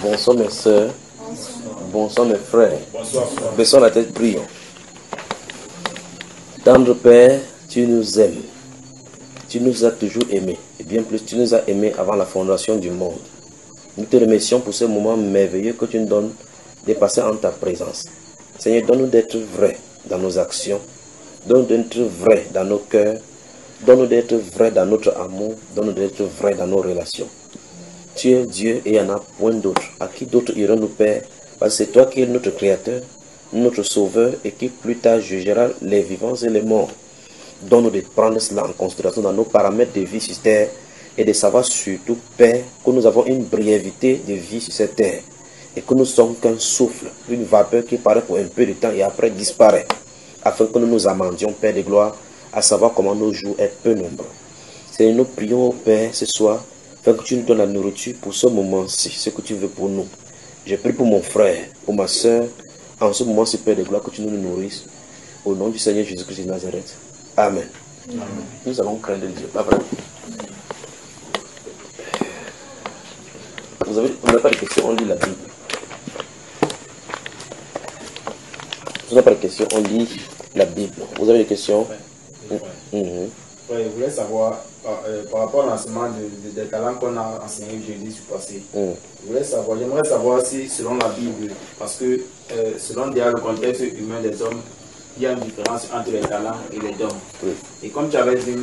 Bonsoir mes soeurs. Bonsoir mes frères. Baissons la tête, prions. Tendre Père, tu nous aimes. Tu nous as toujours aimés. Et bien plus, tu nous as aimés avant la fondation du monde. Nous te remercions pour ce moment merveilleux que tu nous donnes de passer en ta présence. Seigneur, donne-nous d'être vrais dans nos actions. Donne-nous d'être vrais dans nos cœurs. Donne-nous d'être vrais dans notre amour. Donne-nous d'être vrais dans nos relations. Tu es Dieu et il n'y en a point d'autre. À qui d'autre irons-nous, Père? Parce que c'est toi qui es notre Créateur, notre Sauveur et qui plus tard jugera les vivants et les morts. Donne-nous de prendre cela en considération dans nos paramètres de vie sur terre et de savoir surtout, Père, que nous avons une brièveté de vie sur cette terre et que nous sommes qu'un souffle, une vapeur qui paraît pour un peu de temps et après disparaît, afin que nous nous amendions, Père de gloire, à savoir comment nos jours est peu nombreux. Seigneur, nous prions au Père ce soir, afin que tu nous donnes la nourriture pour ce moment-ci, ce que tu veux pour nous. Je prie pour mon frère, pour ma soeur, en ce moment-ci, Père de gloire, que tu nous nourrisses. Au nom du Seigneur Jésus-Christ de Nazareth. Amen. Amen. Nous allons craindre Dieu. Pas vrai. Vous n'avez pas de questions, on lit la Bible. Vous n'avez pas de questions, on lit la Bible. Vous avez des questions? Je voulais savoir, par rapport à l'enseignement des talents qu'on a enseigné jeudi passé, j'aimerais savoir si, selon la Bible, parce que selon déjà le contexte humain des hommes, il y a une différence entre les talents et les dons. Oui. Et comme tu avais dit,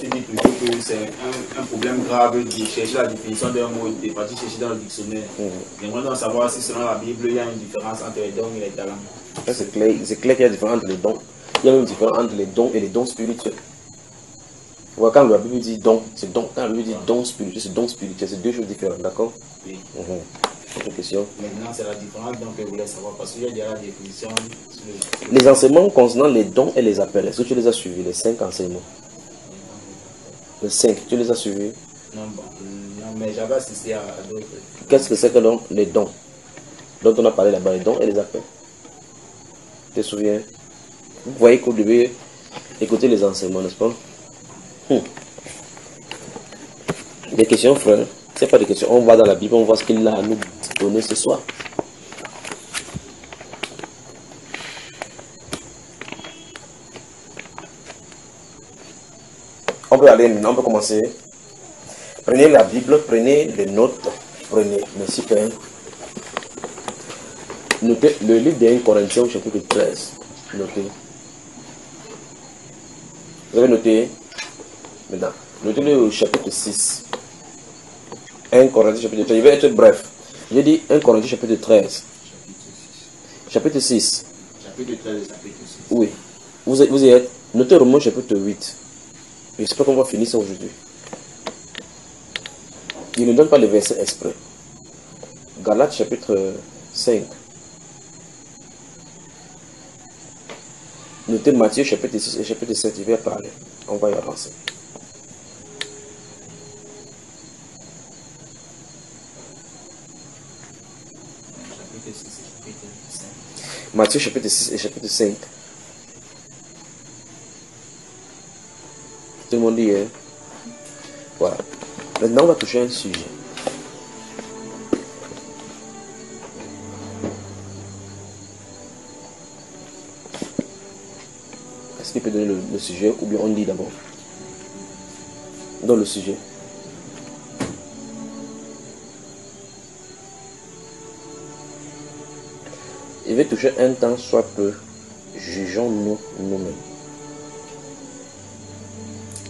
tu dis toujours que c'est un problème grave de chercher la définition d'un mot et de partir chercher dans le dictionnaire. J'aimerais donc savoir si, selon la Bible, il y a une différence entre les dons et les talents. C'est clair qu'il y a une différence entre les dons. Il y a même une différence entre les dons et les dons spirituels. Quand la Bible dit don, c'est don. Quand la Bible dit don spirituel, c'est don spirituel. C'est deux choses différentes, d'accord? Oui. Autre question? Maintenant, c'est la différence donc que je voulais savoir parce qu'il y a déjà la définition. Les enseignements concernant les dons et les appels, est-ce que tu les as suivis, les 5 enseignements? Les 5, tu les as suivis? Non, mais j'avais assisté à d'autres. Qu'est-ce que c'est que donc les dons dont on a parlé là-bas, les dons et les appels? Tu te souviens? Vous voyez qu'au début, écouter les enseignements, n'est-ce pas? Des questions, frère? Ce n'est pas des questions. On va dans la Bible, on voit ce qu'il a à nous donner ce soir. On peut aller maintenant, on peut commencer. Prenez la Bible, prenez les notes. Prenez, merci Père. Notez le livre de 1 Corinthiens, chapitre 13. Notez. Vous avez noté? Maintenant, notez le chapitre 6. 1 Corinthiens chapitre 13. Je vais être bref. J'ai dit 1 Corinthiens chapitre 13. Chapitre 6. Chapitre 13, chapitre 6. Oui. Vous y êtes. Notez Romains chapitre 8. J'espère qu'on va finir ça aujourd'hui. Il ne donne pas le verset exprès. Galates chapitre 5. Notez Matthieu chapitre 6 et chapitre 7. Il va parler. On va y avancer. Matthieu chapitre 6 et chapitre 5. Tout le monde dit, hein? Voilà. Maintenant, on va toucher un sujet. Est-ce qu'il peut donner le sujet ou bien on lit d'abord? Dans le sujet. Il va toucher un temps soit peu. Jugeons-nous nous-mêmes.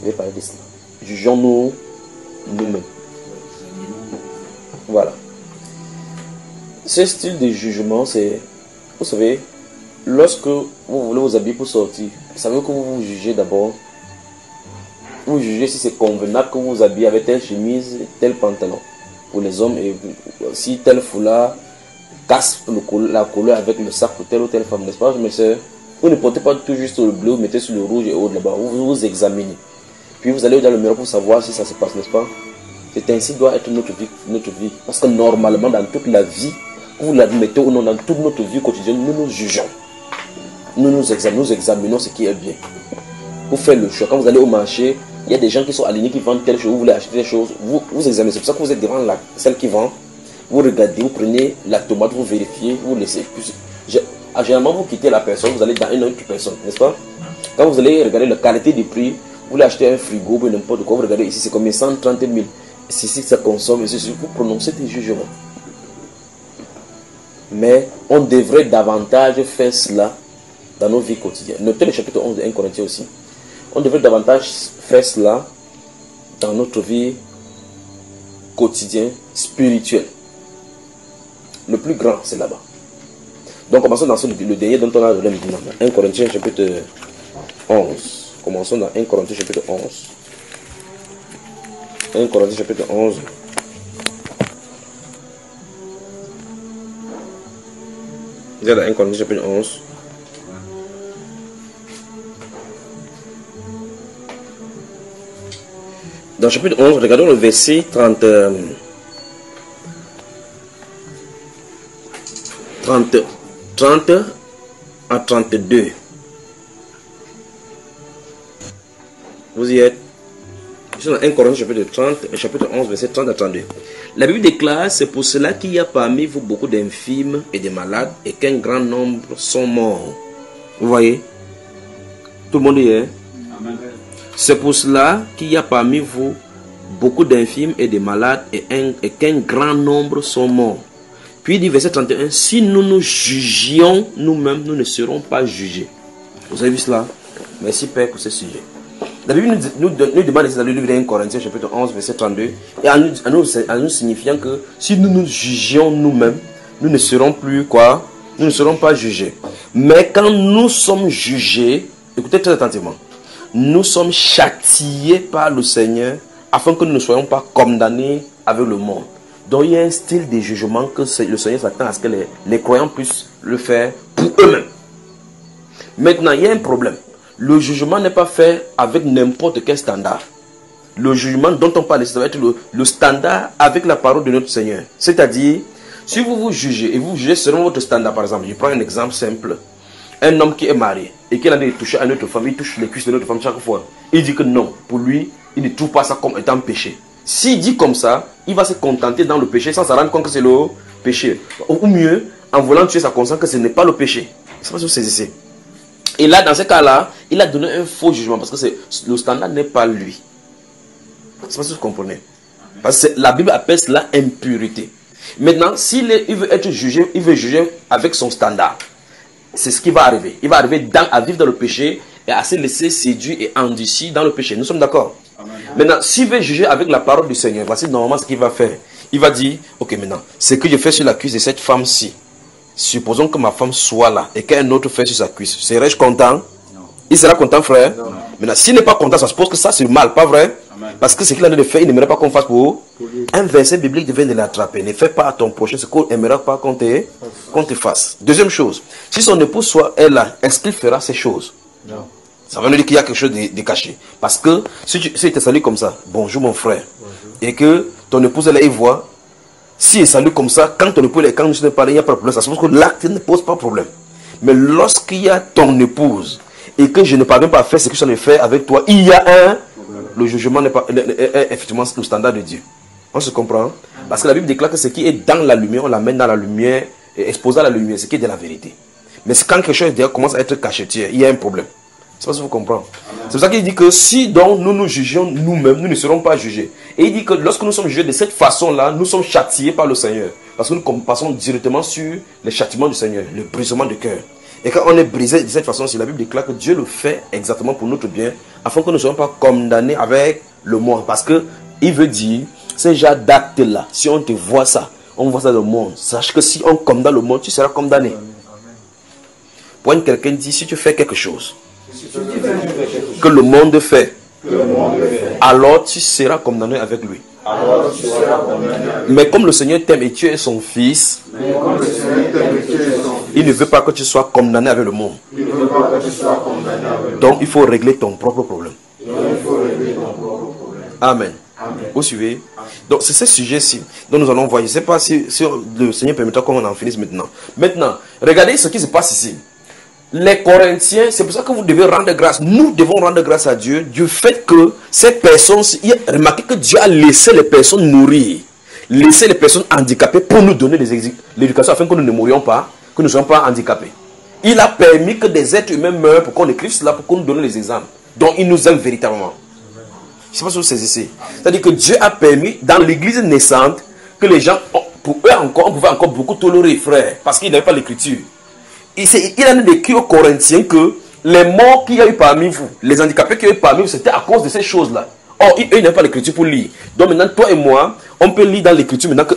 Il va parler de cela. Jugeons-nous nous-mêmes. Voilà. Ce style de jugement, c'est, vous savez, lorsque vous voulez vous habiller pour sortir, vous savez que vous vous jugez d'abord. Vous jugez si c'est convenable que vous vous habillez avec telle chemise, tel pantalon. Pour les hommes, et si tel foulard casse la couleur avec le sac pour telle ou telle femme, n'est-ce pas, mes soeurs? Vous ne portez pas tout juste sur le bleu, vous mettez sur le rouge et autres là-bas. Vous vous examinez. Puis vous allez dans le miroir pour savoir si ça se passe, n'est-ce pas? C'est ainsi doit être notre vie. Parce que normalement, dans toute la vie, vous l'admettez ou non, dans toute notre vie quotidienne, nous nous jugeons. Nous examinons ce qui est bien. Vous faites le choix. Quand vous allez au marché, il y a des gens qui sont alignés, qui vendent telle chose, vous voulez acheter des choses. Vous examinez. C'est pour ça que vous êtes devant celle qui vend. vous regardez, vous prenez la tomate, vous vérifiez, vous laissez. Généralement, vous quittez la personne, vous allez dans une autre personne, n'est-ce pas? Quand vous allez regarder la qualité du prix, vous voulez acheter un frigo ou n'importe quoi, vous regardez ici, c'est combien? 130 000. C'est ici que ça consomme, et vous prononcez des jugements. Mais on devrait davantage faire cela dans nos vies quotidiennes. Notez le chapitre 11 de 1 Corinthiens aussi. On devrait davantage faire cela dans notre vie quotidienne, spirituelle. Le plus grand, c'est là-bas. Donc commençons dans le dernier dont on a le maintenant. 1 Corinthiens chapitre 11. Commençons dans 1 Corinthiens chapitre 11. 1 Corinthiens chapitre 11. Vous êtes dans 1 Corinthiens chapitre 11. Dans le chapitre 11, regardons le verset 30 à 32. Vous y êtes? Nous sommes dans 1 Corinthiens chapitre 11, verset 30 à 32. La Bible déclare: c'est pour cela qu'il y a parmi vous beaucoup d'infirmes et de malades, et qu'un grand nombre sont morts. Vous voyez? Tout le monde y est? Amen. C'est pour cela qu'il y a parmi vous beaucoup d'infirmes et de malades, et qu'un grand nombre sont morts. Puis il dit, verset 31, si nous nous jugions nous-mêmes, nous ne serons pas jugés. Vous avez vu cela? Merci Père pour ce sujet. La Bible nous demande ici dans le livre de 1 Corinthiens chapitre 11 verset 32, et en nous signifiant que si nous nous jugions nous-mêmes, nous ne serons plus quoi? Nous ne serons pas jugés. Mais quand nous sommes jugés, écoutez très attentivement, nous sommes châtiés par le Seigneur afin que nous ne soyons pas condamnés avec le monde. Donc il y a un style de jugement que le Seigneur s'attend à ce que les croyants puissent le faire pour eux-mêmes. Maintenant, il y a un problème. Le jugement n'est pas fait avec n'importe quel standard. Le jugement dont on parle, ça va être le standard avec la parole de notre Seigneur. C'est-à-dire, si vous vous jugez, et vous jugez selon votre standard, par exemple, je prends un exemple simple. Un homme qui est marié et qui a touché à notre femme, il touche les cuisses de notre femme chaque fois. Il dit que non, pour lui, il ne trouve pas ça comme étant péché. S'il dit comme ça, il va se contenter dans le péché sans se rendre compte que c'est le péché. Ou mieux, en voulant tuer sa conscience que ce n'est pas le péché. Je ne sais pas si vous saisissez. Et là, dans ce cas-là, il a donné un faux jugement parce que le standard n'est pas lui. Je ne sais pas si vous comprenez. Parce que la Bible appelle cela impurité. Maintenant, s'il veut être jugé, il veut juger avec son standard. C'est ce qui va arriver. Il va arriver à vivre dans le péché et à se laisser séduire et endurci dans le péché. Nous sommes d'accord? Maintenant, s'il veut juger avec la parole du Seigneur, voici normalement ce qu'il va faire. Il va dire, ok maintenant, ce que je fais sur la cuisse de cette femme-ci, supposons que ma femme soit là et qu'un autre fait sur sa cuisse, serais-je content? Non. Il sera content, frère? Non. Maintenant, s'il n'est pas content, ça suppose que ça c'est mal, pas vrai? Amen. Parce que ce qu'il a de faire, il n'aimerait pas qu'on fasse pour lui. Un verset biblique devait de l'attraper. Ne fais pas à ton prochain ce qu'on n'aimera pas qu'on te fasse. Deuxième chose, si son épouse est là, est-ce qu'il fera ces choses? Non. Ça veut nous dire qu'il y a quelque chose de caché. Parce que si il te salue comme ça, bonjour mon frère, bonjour. Et que ton épouse est là et voit, si il salue comme ça, quand ton épouse est quand je ne parle, il n'y a pas de problème. Ça se pose que l'acte ne pose pas de problème. Mais lorsqu'il y a ton épouse et que je ne parviens pas à faire ce que je ne fais avec toi, il y a le jugement n'est pas effectivement le standard de Dieu. On se comprend? Parce que la Bible déclare que ce qui est dans la lumière, on l'amène dans la lumière et exposé à la lumière, ce qui est de la vérité. Mais quand quelque chose commence à être cachetier, il y a un problème. Je ne sais pas si vous comprenez. C'est pour ça qu'il dit que si donc nous nous jugeons nous-mêmes, nous ne serons pas jugés. Et il dit que lorsque nous sommes jugés de cette façon-là, nous sommes châtiés par le Seigneur. Parce que nous passons directement sur les châtiments du Seigneur, le brisement de cœur. Et quand on est brisé de cette façon-ci, la Bible déclare que Dieu le fait exactement pour notre bien, afin que nous ne soyons pas condamnés avec le monde. Parce que il veut dire, ces genre d'actes-là, si on te voit ça, on voit ça dans le monde, sache que si on condamne le monde, tu seras condamné. Pour quelqu'un dit, si tu fais quelque chose, que le monde fait, alors tu seras condamné avec lui. Mais comme le Seigneur t'aime et tu es son fils, il ne veut pas que tu sois condamné avec le monde. Donc il faut régler ton propre problème. Amen. Vous suivez? Donc c'est ce sujet-ci dont nous allons voir. Je ne sais pas si le Seigneur permettra qu'on en finisse maintenant. Maintenant, regardez ce qui se passe ici. Les Corinthiens, c'est pour ça que vous devez rendre grâce. Nous devons rendre grâce à Dieu du fait que ces personnes, remarquez que Dieu a laissé les personnes mourir. laisser les personnes handicapées pour nous donner l'éducation afin que nous ne mourions pas, que nous ne soyons pas handicapés. Il a permis que des êtres humains meurent pour qu'on écrive cela, pour qu'on nous donne les exemples. Donc il nous aime véritablement. Je ne sais pas si vous saisissez. C'est-à-dire que Dieu a permis, dans l'église naissante, que les gens, pour eux encore, on pouvait encore beaucoup tolérer, frère, parce qu'ils n'avaient pas l'écriture. Il en a décrit aux Corinthiens que les morts qu'il y a eu parmi vous, les handicapés qu'il y a eu parmi vous, c'était à cause de ces choses-là. Or, eux, ils n'avaient pas l'écriture pour lire. Donc maintenant, toi et moi, on peut lire dans l'écriture maintenant que,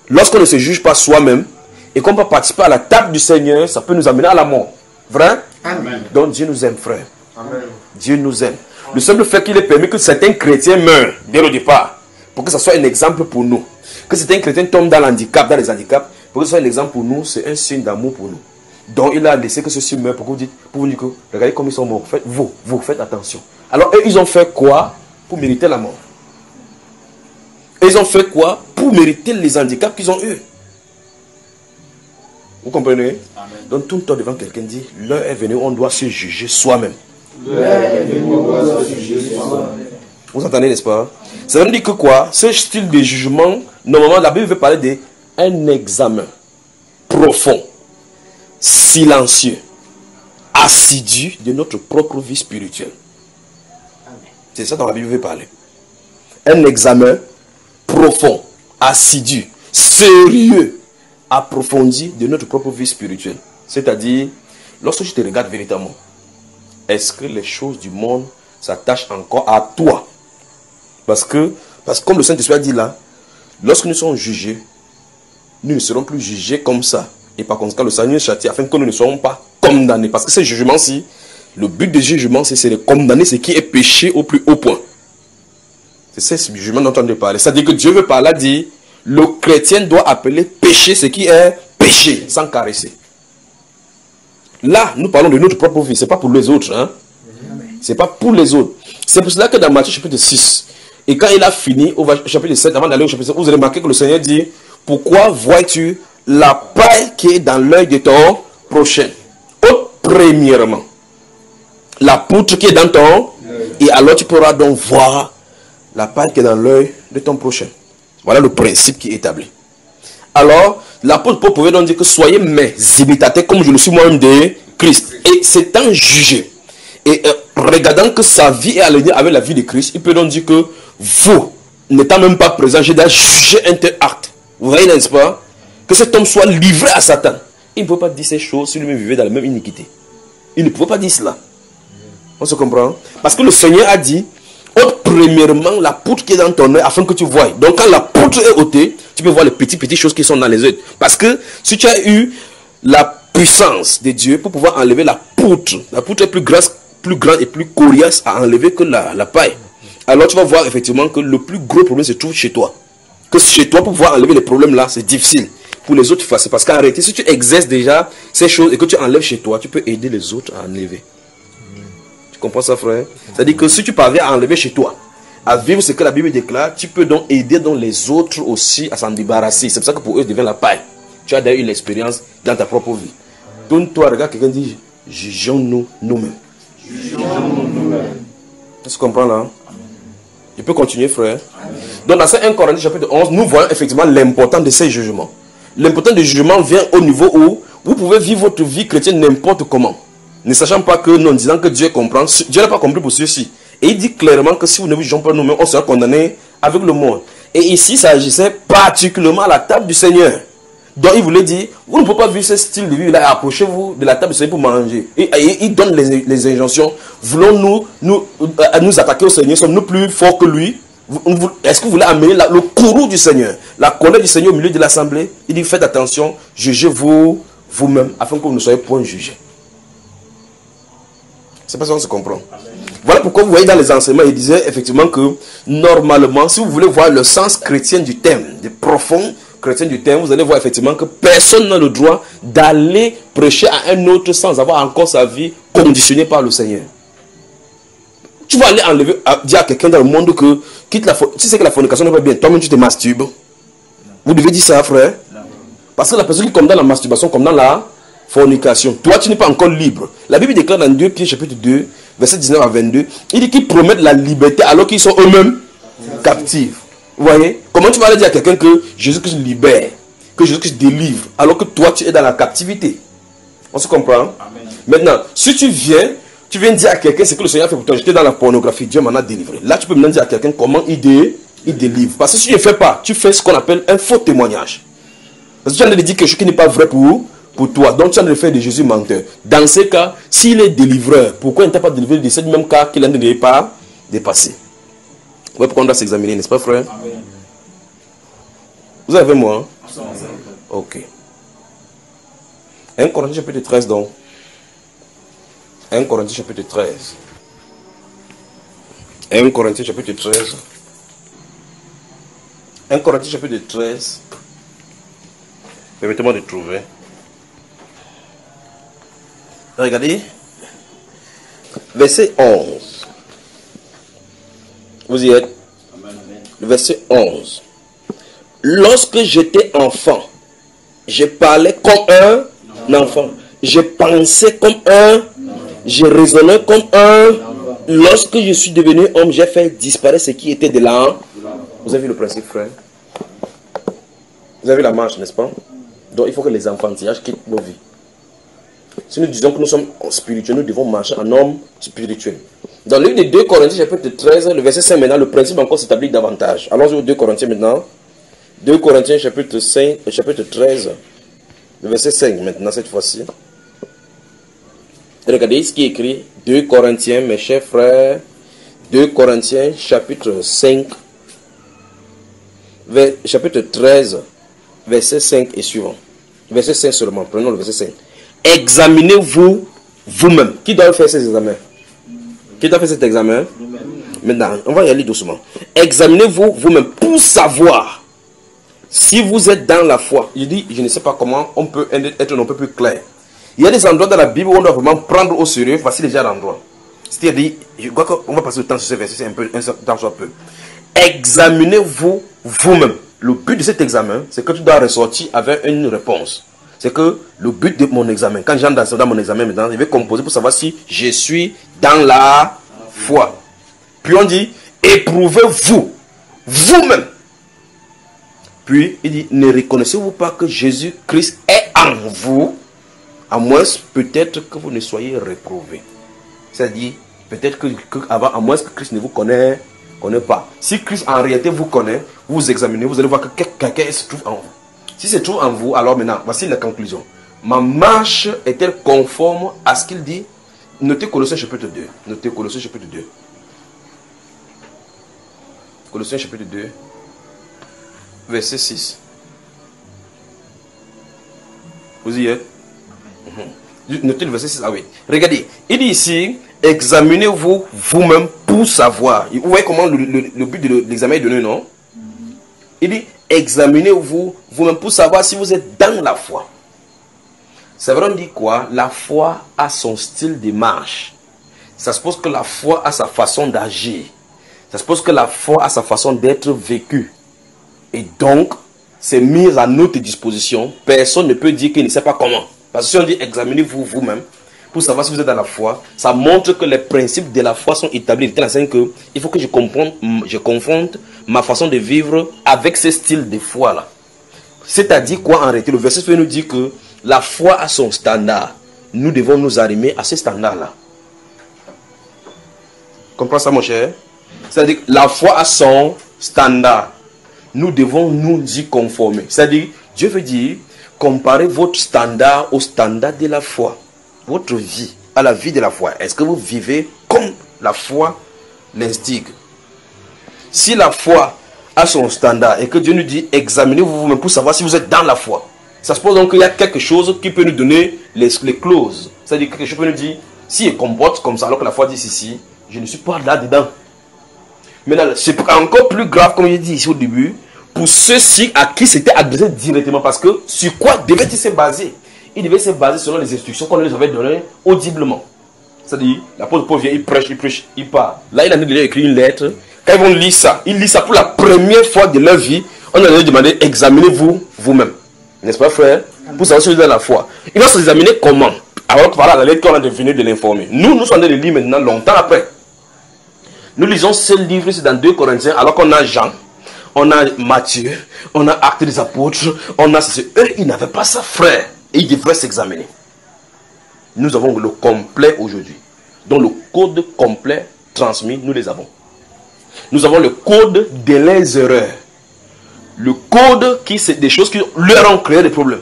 lorsqu'on ne se juge pas soi-même, et qu'on peut participer à la table du Seigneur, ça peut nous amener à la mort. Vrai? Amen. Donc Dieu nous aime, frère. Amen. Dieu nous aime. Le simple fait qu'il ait permis que certains chrétiens meurent dès le départ, pour que ça soit un exemple pour nous. Que certains chrétiens tombent dans l'handicap, dans les handicaps, pour que ce soit un exemple pour nous, c'est un signe d'amour pour nous. Donc il a laissé que ceux-ci meurent pour que vous dites que regardez comme ils sont morts. Vous faites attention. Alors eux, ils ont fait quoi pour mériter la mort? Ils ont fait quoi pour mériter les handicaps qu'ils ont eus? Vous comprenez? Amen. Donc tout le temps devant quelqu'un dit, l'heure est venue, on doit se juger soi-même. L'heure est venue, on doit se juger soi-même. Vous entendez, n'est-ce pas? Ça veut dire que quoi? Ce style de jugement, normalement, la Bible veut parler d'un examen profond, silencieux, assidu de notre propre vie spirituelle. C'est ça dont la Bible veut parler. Un examen profond, assidu, sérieux, approfondi de notre propre vie spirituelle. C'est-à-dire, lorsque je te regarde véritablement, est-ce que les choses du monde s'attachent encore à toi? Parce que comme le Saint-Esprit a dit là, lorsque nous sommes jugés, nous ne serons plus jugés comme ça. Et par conséquent, le Seigneur châtie afin que nous ne soyons pas condamnés. Parce que ce jugement-ci, le but du jugement, c'est de condamner ce qui est péché au plus haut point. C'est ce jugement dont on veut parler. C'est-à-dire que Dieu veut par là dire, le chrétien doit appeler péché ce qui est péché, sans caresser. Là, nous parlons de notre propre vie, ce n'est pas pour les autres. Hein? Ce n'est pas pour les autres. C'est pour cela que dans Matthieu chapitre 6, et quand il a fini au chapitre 7, avant d'aller au chapitre 7, vous allez remarquer que le Seigneur dit, pourquoi vois-tu la paille qui est dans l'œil de ton prochain? Premièrement, la poutre qui est dans ton, et alors tu pourras donc voir la paille qui est dans l'œil de ton prochain. Voilà le principe qui est établi. Alors, l'apôtre Paul pouvait donc dire que soyez mes imitateurs comme je le suis moi-même de Christ. Et c'est un jugé. Et regardant que sa vie est alignée avec la vie de Christ, il peut donc dire que vous, n'étant même pas présent, j'ai déjà jugé un tel acte. Vous voyez, n'est-ce pas? Que cet homme soit livré à Satan. Il ne peut pas dire ces choses si lui-même vivait dans la même iniquité. Il ne pouvait pas dire cela. On se comprend? Parce que le Seigneur a dit, ôte premièrement la poutre qui est dans ton œil afin que tu vois. Donc quand la poutre est ôtée, tu peux voir les petites choses qui sont dans les œils. Parce que si tu as eu la puissance de Dieu pour pouvoir enlever la poutre est plus grande et plus coriace à enlever que la paille. Alors tu vas voir effectivement que le plus gros problème se trouve chez toi. Que chez toi, pour pouvoir enlever les problèmes là, c'est difficile. Pour les autres, c'est parce qu'en réalité, si tu exerces déjà ces choses et que tu enlèves chez toi, tu peux aider les autres à enlever. Tu comprends ça, frère? C'est-à-dire que si tu parviens à enlever chez toi, à vivre ce que la Bible déclare, tu peux donc aider donc les autres aussi à s'en débarrasser. C'est pour ça que pour eux, ça devient la paille. Tu as d'ailleurs eu l'expérience dans ta propre vie. Donc toi, regarde quelqu'un dit, jugeons-nous nous-mêmes. Jugeons-nous nous-mêmes. Tu comprends là? Je peux continuer, frère? Donc dans ce 1 Corinthiens chapitre 11, nous voyons effectivement l'importance de ces jugements. L'importance du jugement vient au niveau où vous pouvez vivre votre vie chrétienne n'importe comment. Ne sachant pas que, non disant que Dieu comprend, Dieu n'a pas compris pour ceci. Et il dit clairement que si vous ne jugeons pas nous-mêmes, on sera condamné avec le monde. Et ici, ça agissait particulièrement à la table du Seigneur. Donc il voulait dire, vous ne pouvez pas vivre ce style de vie-là, approchez-vous de la table du Seigneur pour manger. Et il donne les injonctions. Voulons-nous nous attaquer au Seigneur? Sommes-nous plus forts que lui? Est-ce que vous voulez amener le courroux du Seigneur, la colère du Seigneur au milieu de l'assemblée? Il dit, faites attention, jugez-vous vous-même, afin que vous ne soyez point jugés. C'est pas ça qu'on se comprend. Voilà pourquoi vous voyez dans les enseignements, il disait effectivement que normalement, si vous voulez voir le sens chrétien du thème, le profond chrétien du thème, vous allez voir effectivement que personne n'a le droit d'aller prêcher à un autre sans avoir encore sa vie conditionnée par le Seigneur. Tu vas aller dire à quelqu'un dans le monde que quitte la tu sais que la fornication n'est pas bien, toi-même tu te masturbes. Vous devez dire ça, frère. Parce que la personne qui condamne la masturbation comme dans la fornication, toi tu n'es pas encore libre. La Bible déclare dans 2 Pierre chapitre 2, verset 19 à 22, il dit qu'ils promettent la liberté alors qu'ils sont eux-mêmes captifs. Vous voyez? Comment tu vas aller dire à quelqu'un que Jésus-Christ libère, que Jésus-Christ délivre, alors que toi, tu es dans la captivité? On se comprend? Amen. Maintenant, si tu viens dire à quelqu'un ce que le Seigneur fait pour toi, j'étais dans la pornographie, Dieu m'en a délivré. Là, tu peux maintenant dire à quelqu'un comment il délivre. Parce que si tu ne fais pas, tu fais ce qu'on appelle un faux témoignage. Parce que tu as dit quelque chose qui n'est pas vrai pour toi. Donc tu as de faire de Jésus menteur. Dans ce cas, s'il est délivreur, pourquoi il ne t'a pas délivré de ce même cas qu'il ne devait pas dépasser? Ouais, pourquoi on doit s'examiner, n'est-ce pas, frère? Amen. Vous avez moi? Hein? Ok. 1 Corinthiens chapitre 13 donc. 1 Corinthiens chapitre 13. 1 Corinthiens chapitre 13. 1 Corinthiens chapitre 13. Permettez-moi de trouver. Regardez. Verset 11. Vous y êtes? Le verset 11. Lorsque j'étais enfant, je parlais comme un enfant. Je pensais comme un. Je raisonnais comme un. Lorsque je suis devenu homme, j'ai fait disparaître ce qui était de là. Vous avez vu le principe, frère? Vous avez vu la marche, n'est-ce pas? Donc il faut que les enfantillages quittent nos vies. Si nous disons que nous sommes spirituels, nous devons marcher en homme spirituel. Dans le livre de 2 Corinthiens, chapitre 13, le verset 5, maintenant, le principe encore s'établit davantage. Allons-y au 2 Corinthiens maintenant. 2 Corinthiens, chapitre 13, le verset 5, maintenant, cette fois-ci. Regardez ce qui est écrit. 2 Corinthiens, mes chers frères. 2 Corinthiens, chapitre 5, chapitre 13, verset 5 et suivant. Verset 5 seulement. Prenons le verset 5. Examinez-vous vous-même. Qui doit faire ces examens? Qui doit faire cet examen? Maintenant, on va y aller doucement. Examinez-vous vous-même pour savoir si vous êtes dans la foi. Je dis, je ne sais pas comment on peut être un peu plus clair. Il y a des endroits dans la Bible où on doit vraiment prendre au sérieux. Voici déjà l'endroit. C'est-à-dire, je crois qu'on va passer le temps sur ce verset, c'est un temps soit peu. Examinez-vous vous-même. Le but de cet examen, c'est que tu dois ressortir avec une réponse. C'est que le but de mon examen, quand j'entre dans mon examen maintenant, je vais composer pour savoir si je suis dans la foi. Puis on dit, éprouvez-vous vous-même. Puis il dit, ne reconnaissez-vous pas que Jésus-Christ est en vous, à moins peut-être que vous ne soyez réprouvé. C'est-à-dire, peut-être que avant, à moins que Christ ne vous connaît pas. Si Christ en réalité vous connaît, vous examinez, vous allez voir que quelqu'un se trouve en vous. Si c'est trouve en vous, alors maintenant, voici la conclusion. Ma marche est-elle conforme à ce qu'il dit? Notez Colossiens chapitre 2. Notez Colossiens chapitre 2. Colossiens chapitre 2, verset 6. Vous y êtes? Notez le verset 6. Ah oui. Regardez. Il dit ici, examinez-vous vous-même pour savoir. Vous voyez comment le but de l'examen est donné, non? Il dit, examinez-vous vous-même pour savoir si vous êtes dans la foi. C'est vrai, on dit quoi? La foi a son style de marche. Ça suppose que la foi a sa façon d'agir. Ça suppose que la foi a sa façon d'être vécue. Et donc, c'est mis à notre disposition. Personne ne peut dire qu'il ne sait pas comment. Parce que si on dit examinez-vous vous-même pour savoir si vous êtes dans la foi, ça montre que les principes de la foi sont établis. Il faut que je confronte ma façon de vivre avec ce style de foi-là. C'est-à-dire quoi en réalité? Le verset nous dit que la foi a son standard. Nous devons nous arrimer à ce standard-là. Comprends ça, mon cher? C'est-à-dire que la foi a son standard. Nous devons nous y conformer. C'est-à-dire, Dieu veut dire, comparez votre standard au standard de la foi. Votre vie à la vie de la foi. Est-ce que vous vivez comme la foi l'instigue? Si la foi a son standard et que Dieu nous dit, examinez-vous vous-même pour savoir si vous êtes dans la foi. Ça suppose donc qu'il y a quelque chose qui peut nous donner les clauses. C'est-à-dire quelque chose peut nous dire, si je comporte comme ça, alors que la foi dit ici, je ne suis pas là-dedans. Maintenant, c'est encore plus grave, comme je dit ici au début, pour ceux-ci à qui c'était adressé directement. Parce que sur quoi devait-il se baser? Il devait se baser selon les instructions qu'on les avait données audiblement. C'est-à-dire, l'apôtre Paul vient, il prêche, il part. Là, il a déjà écrit une lettre. Quand ils vont lire ça, ils lisent ça pour la première fois de leur vie. On leur a demandé, examinez-vous vous-même. N'est-ce pas, frère? Pour savoir si vous êtes dans la foi. Il va s'examiner comment? Alors que voilà la lettre qu'on a devenu de l'informer. Nous sommes en train de lire maintenant, longtemps après. Nous lisons ce livre, c'est dans 2 Corinthiens, alors qu'on a Jean. on a Matthieu, on a Actes des Apôtres, on a ceci. Eux, ils n'avaient pas ça, frère. Et ils devraient s'examiner. Nous avons le complet aujourd'hui. Donc le code complet transmis, nous les avons. Nous avons le code de les erreurs. Le code qui c'est des choses qui leur ont créé des problèmes.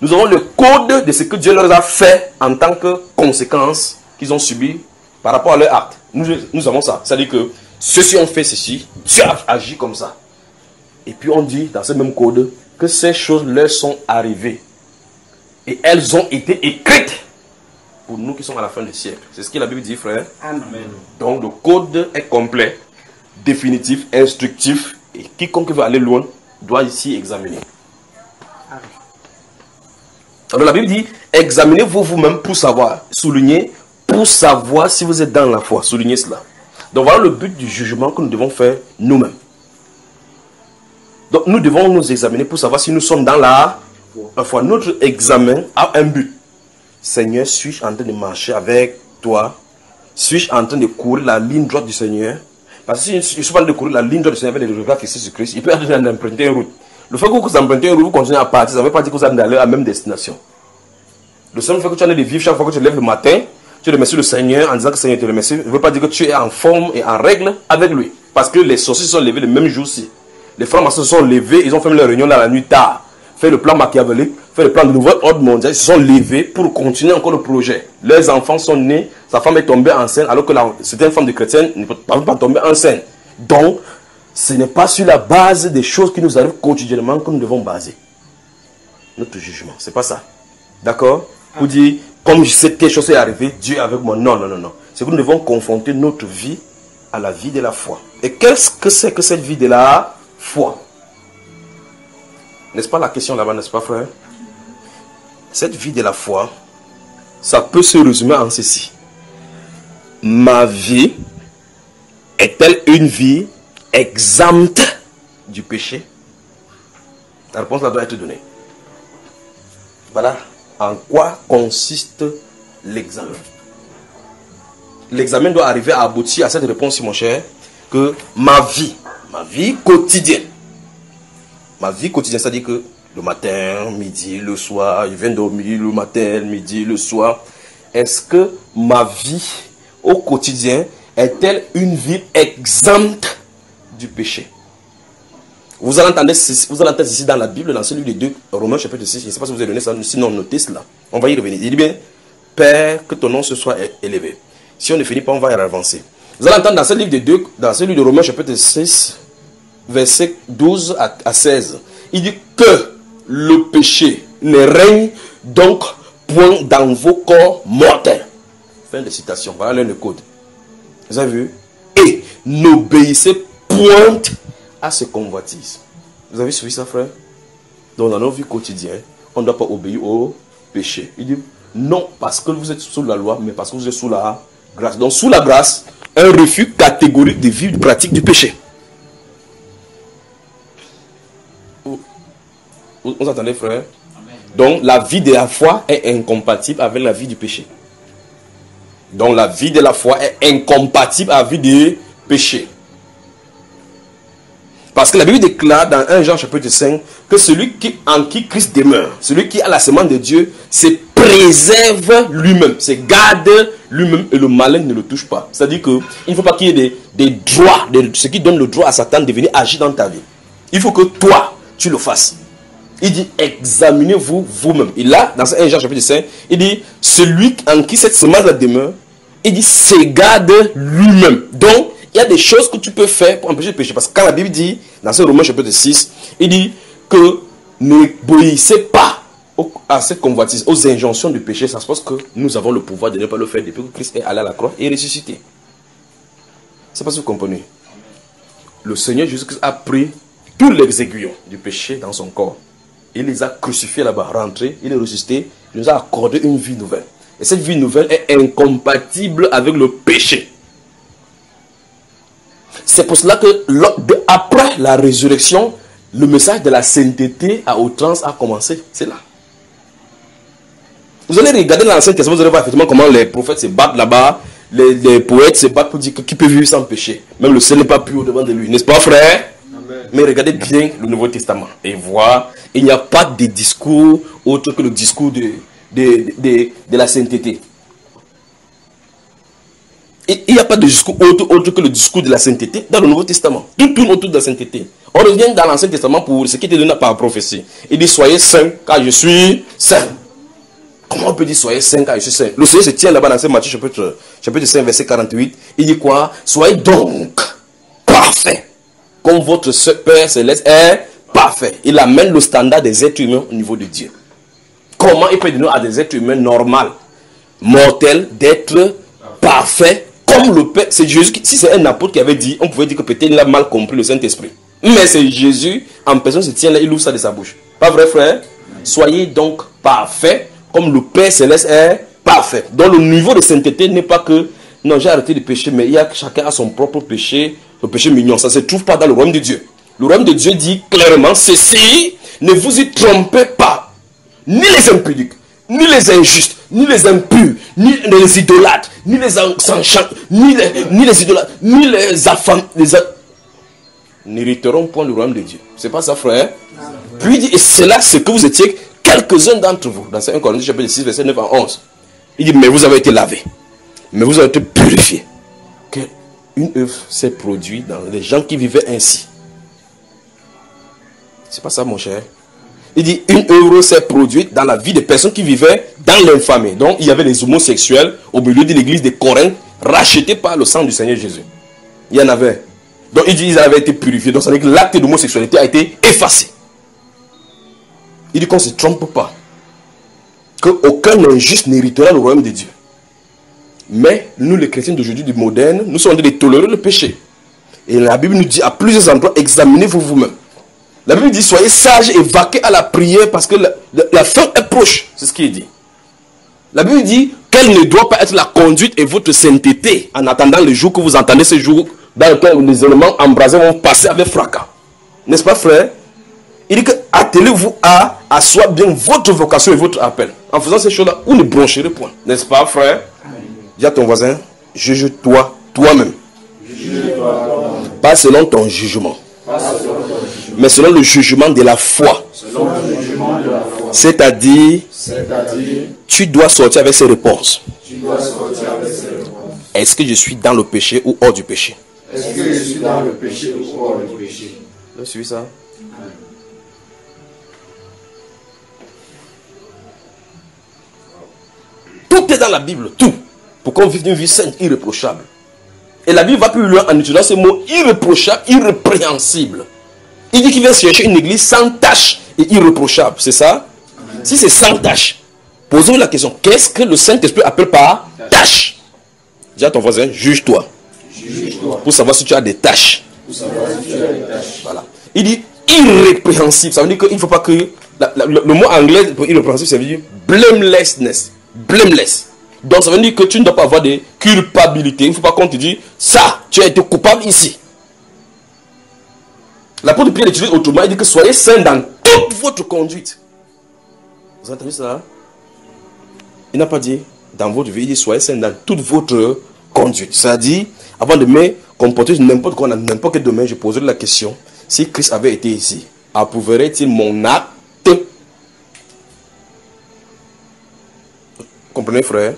Nous avons le code de ce que Dieu leur a fait en tant que conséquence qu'ils ont subi par rapport à leur acte. Nous avons ça. C'est-à-dire que ceux-ci ont fait ceci, Dieu a agi comme ça. Et puis on dit dans ce même code que ces choses leur sont arrivées. Et elles ont été écrites pour nous qui sommes à la fin du siècle. C'est ce que la Bible dit, frère. Amen. Donc le code est complet, définitif, instructif. Et quiconque veut aller loin doit ici examiner. Alors la Bible dit, examinez-vous vous-même pour savoir, soulignez, pour savoir si vous êtes dans la foi. Soulignez cela. Donc voilà le but du jugement que nous devons faire nous-mêmes. Donc nous devons nous examiner pour savoir si nous sommes dans la foi. Notre examen a un but. Seigneur, suis-je en train de marcher avec toi? Suis-je en train de courir la ligne droite du Seigneur? Parce que si je ne suis pas en train de courir la ligne droite du Seigneur avec les regards fixés sur Christ, il peut être en train d'emprunter une route. Le fait que vous empruntez une route, vous continuez à partir, ça ne veut pas dire que vous allez aller à la même destination. Le seul fait que tu as de vivre chaque fois que tu te lèves le matin, tu remercies le Seigneur en disant que le Seigneur te remercie, ne veut pas dire que tu es en forme et en règle avec lui. Parce que les sorciers se sont levés le même jour-ci. Les francs-maçons se sont levés, ils ont fait leur réunion là la nuit tard. Fait le plan machiavélique, fait le plan de nouvel ordre mondial, ils se sont levés pour continuer encore le projet. Leurs enfants sont nés, sa femme est tombée enceinte, alors que c'était une femme de chrétienne, ne peut pas tomber enceinte. Donc, ce n'est pas sur la base des choses qui nous arrivent quotidiennement que nous devons baser notre jugement. C'est pas ça. D'accord? Vous dites, comme je sais quelque chose est arrivé, Dieu est avec moi. Non, non, non, non. C'est que nous devons confronter notre vie à la vie de la foi. Et qu'est-ce que c'est que cette vie de la foi? N'est-ce pas la question là-bas, n'est-ce pas, frère? Cette vie de la foi, ça peut se résumer en ceci. Ma vie est-elle une vie exempte du péché? La réponse là doit être donnée. Voilà en quoi consiste l'examen. L'examen doit arriver à aboutir à cette réponse, mon cher, que ma vie quotidienne, c'est-à-dire que le matin, midi, le soir, je viens dormir le matin, midi, le soir. Est-ce que ma vie au quotidien est-elle une vie exempte du péché? Vous allez entendre ici dans la Bible, dans ce livre de 2 Romains chapitre 6, je ne sais pas si vous avez donné ça, sinon notez cela. On va y revenir. Il dit bien, Père, que ton nom se soit élevé. Si on ne finit pas, on va y avancer. Vous allez entendre dans ce livre de Romains chapitre 6, verset 12 à 16. Il dit que le péché ne règne donc point dans vos corps mortels. Fin de citation. Voilà l'un des codes. Vous avez vu? Et n'obéissez point à ce convoitise. Vous avez suivi ça, frère? Donc dans nos vies quotidiennes, on ne doit pas obéir au péché. Il dit non parce que vous êtes sous la loi, mais parce que vous êtes sous la grâce. Donc sous la grâce, un refus catégorique de vivre pratique du péché. Vous entendez, frère? Donc la vie de la foi est incompatible avec la vie du péché. Donc la vie de la foi est incompatible avec la vie du péché. Parce que la Bible déclare dans 1 Jean chapitre 5 que celui en qui Christ demeure, celui qui a la semence de Dieu, se préserve lui-même, se garde lui-même et le malin ne le touche pas. C'est-à-dire qu'il ne faut pas qu'il y ait des droits, ce qui donne le droit à Satan de venir agir dans ta vie. Il faut que toi, tu le fasses. Il dit, examinez-vous vous-même. Et là, dans 1 Jean chapitre 5, il dit, celui en qui cette semence demeure, il dit, se garde lui-même. Donc, il y a des choses que tu peux faire pour empêcher le péché. Parce que quand la Bible dit, dans ce Romains chapitre 6, il dit que n'obéissez pas à cette convoitise, aux injonctions du péché. Ça se passe que nous avons le pouvoir de ne pas le faire depuis que Christ est allé à la croix et ressuscité. C'est pas ce que vous comprenez. Le Seigneur Jésus-Christ a pris tous les aiguillons du péché dans son corps. Il les a crucifiés là-bas, rentrés, il est ressuscité, il nous a accordé une vie nouvelle. Et cette vie nouvelle est incompatible avec le péché. C'est pour cela que après la résurrection, le message de la sainteté à outrance a commencé. C'est là. Vous allez regarder dans l'Ancien Testament, vous allez voir effectivement comment les prophètes se battent là-bas, les poètes se battent pour dire qui peut vivre sans péché. Même le ciel n'est pas pur devant de lui. N'est-ce pas, frère? Mais regardez bien le Nouveau Testament et voir, il n'y a pas de discours autre que le discours de la sainteté. Il n'y a pas de discours autre que le discours de la sainteté dans le Nouveau Testament. Tout tourne autour de la sainteté. On revient dans l'Ancien Testament pour ce qui était donné par la prophétie. Il dit soyez saints car je suis saint. Comment on peut dire soyez saints car je suis saint? Le Seigneur se tient là-bas dans Matthieu chapitre 5 verset 48. Il dit quoi? Soyez donc parfaits comme votre Père Céleste est parfait. Il amène le standard des êtres humains au niveau de Dieu. Comment il peut donner à des êtres humains normaux, mortels, d'être parfaits comme le Père? C'est Jésus qui, si c'est un apôtre qui avait dit, on pouvait dire que peut-être il a mal compris le Saint-Esprit. Mais c'est Jésus en personne se tient là, il ouvre ça de sa bouche. Pas vrai, frère? Soyez donc parfaits comme le Père Céleste est parfait. Donc le niveau de sainteté n'est pas que non, j'ai arrêté de pécher, mais chacun a son propre péché, le péché mignon. Ça ne se trouve pas dans le royaume de Dieu. Le royaume de Dieu dit clairement ceci, ne vous y trompez pas, ni les impudiques, ni les injustes, ni les impurs, ni les idolâtres, ni les enchants, ni les idolâtres, ni les affamés, n'hériteront point le royaume de Dieu. C'est pas ça, frère? Puis il dit, et c'est là ce que vous étiez, quelques-uns d'entre vous, dans 1 Corinthiens chapitre 6, verset 9 à 11. Il dit, mais vous avez été lavés, mais vous avez été purifiés. Une œuvre s'est produite dans les gens qui vivaient ainsi. C'est pas ça, mon cher. Il dit, une œuvre s'est produite dans la vie des personnes qui vivaient dans l'infamie. Donc, il y avait les homosexuels au milieu de l'église de Corinthe, rachetés par le sang du Seigneur Jésus. Il y en avait. Donc, il dit, ils avaient été purifiés. Donc, ça veut dire que l'acte d'homosexualité a été effacé. Il dit qu'on ne se trompe pas. Qu'aucun injuste n'héritera le royaume de Dieu. Mais nous, les chrétiens d'aujourd'hui, du moderne, nous sommes en train de tolérer le péché. Et la Bible nous dit à plusieurs endroits, examinez-vous vous-même. La Bible dit, soyez sages et vaquez à la prière parce que la fin est proche. C'est ce qui est dit. La Bible dit quelle ne doit pas être la conduite et votre sainteté en attendant le jour que vous entendez ce jour dans lequel les éléments embrasés vont passer avec fracas. N'est-ce pas, frère? Il dit que attelez-vous à asseoir bien votre vocation et votre appel. En faisant ces choses-là, vous ne broncherez point. N'est-ce pas, frère? Dis à ton voisin, juge-toi toi-même. Pas selon ton jugement, mais selon le jugement de la foi. C'est-à-dire, tu dois sortir avec ces réponses. Est-ce que je suis dans le péché ou hors du péché? Est-ce que je suis dans le péché ou hors du péché? Vous suivez ça? Tout est dans la Bible, tout. Pour qu'on vive une vie sainte, irréprochable. Et la Bible va plus loin en utilisant ce mot irréprochable, irrépréhensible. Il dit qu'il vient chercher une église sans tache et irréprochable. C'est ça? Amen. Si c'est sans tache, posez-vous la question. Qu'est-ce que le Saint-Esprit appelle par tache? Dis à ton voisin, juge-toi. Pour savoir si tu as des taches. Voilà. Il dit irrépréhensible. Ça veut dire qu'il ne faut pas que... le mot anglais pour irrépréhensible, ça veut dire blamelessness. Blameless. Donc ça veut dire que tu ne dois pas avoir de culpabilité. Il ne faut pas qu'on te dise, ça, tu as été coupable ici. L'apôtre Pierre utilise autrement, il dit que soyez saints dans toute votre conduite. Vous avez entendu ça? Il n'a pas dit dans votre vie, il dit soyez saints dans toute votre conduite. C'est-à-dire, avant de me comporter n'importe quoi, n'importe quel domaine, je poserai la question, si Christ avait été ici, approuverait-il mon acte? Comprenez, frère?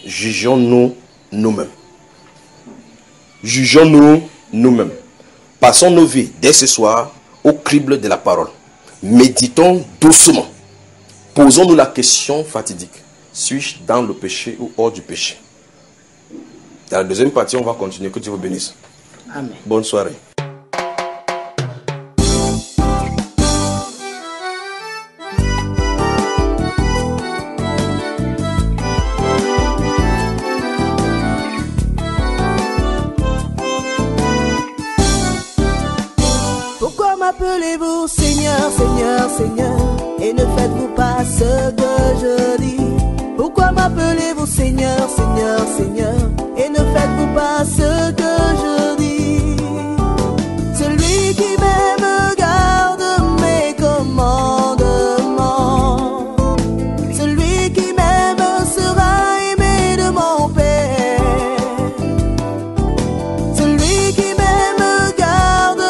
Jugeons-nous nous-mêmes. Jugeons-nous nous-mêmes. Passons nos vies dès ce soir au crible de la parole. Méditons doucement. Posons-nous la question fatidique. Suis-je dans le péché ou hors du péché? Dans la deuxième partie, on va continuer. Que Dieu vous bénisse. Amen. Bonne soirée. M'appelez-vous Seigneur, Seigneur, Seigneur, et ne faites-vous pas ce que je dis? Pourquoi m'appelez-vous Seigneur, Seigneur, Seigneur, et ne faites-vous pas ce que je dis? Celui qui m'aime garde mes commandements. Celui qui m'aime sera aimé de mon Père. Celui qui m'aime garde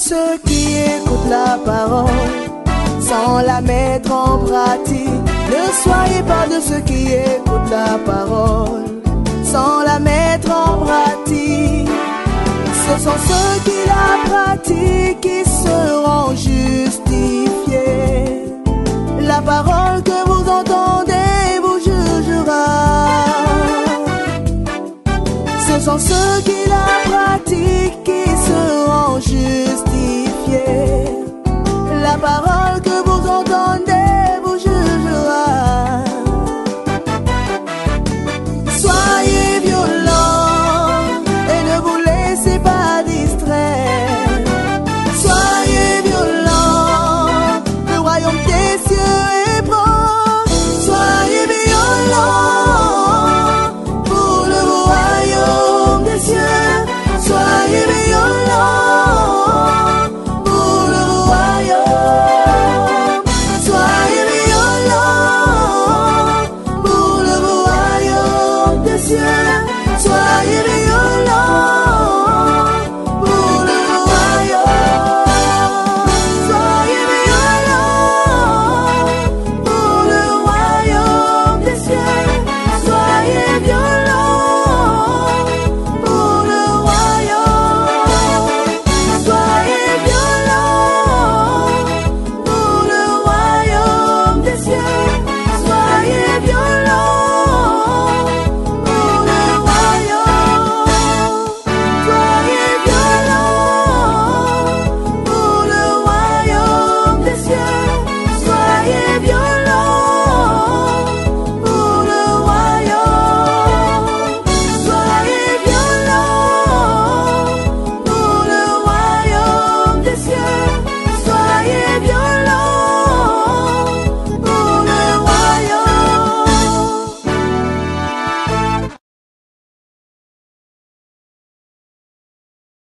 ceux qui écoutent la parole sans la mettre en pratique. Ne soyez pas de ceux qui écoutent la parole sans la mettre en pratique. Ce sont ceux qui la pratiquent qui seront justifiés. La parole que vous entendez vous jugera. Ce sont ceux qui la pratiquent qui seront justifiés. La parole que vous entendez